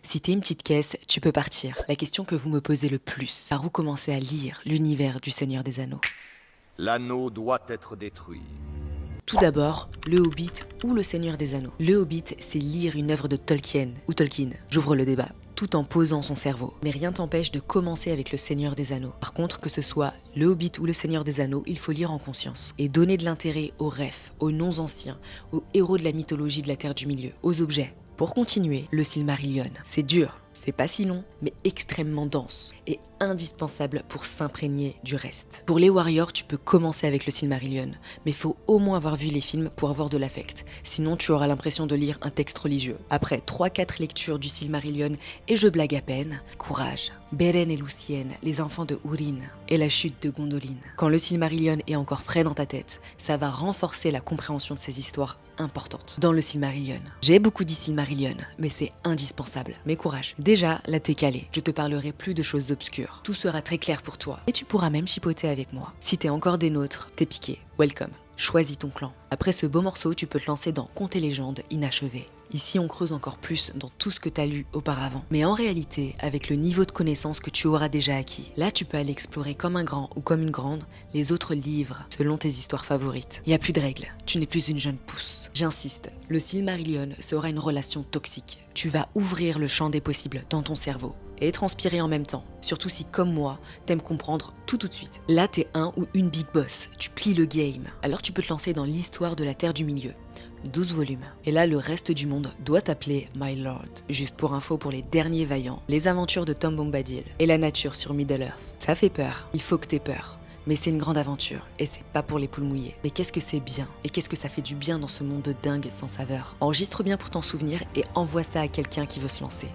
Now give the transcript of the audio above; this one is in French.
Si t'es une petite caisse, tu peux partir. La question que vous me posez le plus, par où commencer à lire l'univers du Seigneur des Anneaux? L'anneau doit être détruit. Tout d'abord, Le Hobbit ou Le Seigneur des Anneaux. Le Hobbit, c'est lire une œuvre de Tolkien ou Tolkien. J'ouvre le débat, tout en posant son cerveau. Mais rien t'empêche de commencer avec Le Seigneur des Anneaux. Par contre, que ce soit Le Hobbit ou Le Seigneur des Anneaux, il faut lire en conscience. Et donner de l'intérêt aux rêves, aux noms anciens, aux héros de la mythologie de la Terre du Milieu, aux objets. Pour continuer, le Silmarillion. C'est dur, c'est pas si long, mais extrêmement dense et indispensable pour s'imprégner du reste. Pour les warriors, tu peux commencer avec le Silmarillion, mais faut au moins avoir vu les films pour avoir de l'affect. Sinon, tu auras l'impression de lire un texte religieux. Après 3-4 lectures du Silmarillion, et je blague à peine, courage. Beren et Luthien, les enfants de Húrin, et la chute de Gondolin. Quand le Silmarillion est encore frais dans ta tête, ça va renforcer la compréhension de ces histoires importantes dans le Silmarillion. J'ai beaucoup dit Silmarillion, mais c'est indispensable. Mais courage. Déjà, là t'es calé. Je te parlerai plus de choses obscures. Tout sera très clair pour toi. Et tu pourras même chipoter avec moi. Si t'es encore des nôtres, t'es piqué. Welcome. Choisis ton clan. Après ce beau morceau, tu peux te lancer dans Contes et légendes inachevé. Ici, on creuse encore plus dans tout ce que t'as lu auparavant. Mais en réalité, avec le niveau de connaissance que tu auras déjà acquis, là, tu peux aller explorer comme un grand ou comme une grande les autres livres selon tes histoires favorites. Il n'y a plus de règles. Tu n'es plus une jeune pousse. J'insiste, le Silmarillion sera une relation toxique. Tu vas ouvrir le champ des possibles dans ton cerveau et transpirer en même temps. Surtout si, comme moi, t'aimes comprendre tout de suite. Là, t'es un ou une big boss. Tu plies le game. Alors tu peux te lancer dans l'histoire de la Terre du Milieu. 12 volumes. Et là, le reste du monde doit t'appeler My Lord. Juste pour info pour les derniers vaillants, les aventures de Tom Bombadil et la nature sur Middle-earth. Ça fait peur. Il faut que t'aies peur. Mais c'est une grande aventure, et c'est pas pour les poules mouillées. Mais qu'est-ce que c'est bien, et qu'est-ce que ça fait du bien dans ce monde de dingue sans saveur. Enregistre bien pour t'en souvenir et envoie ça à quelqu'un qui veut se lancer.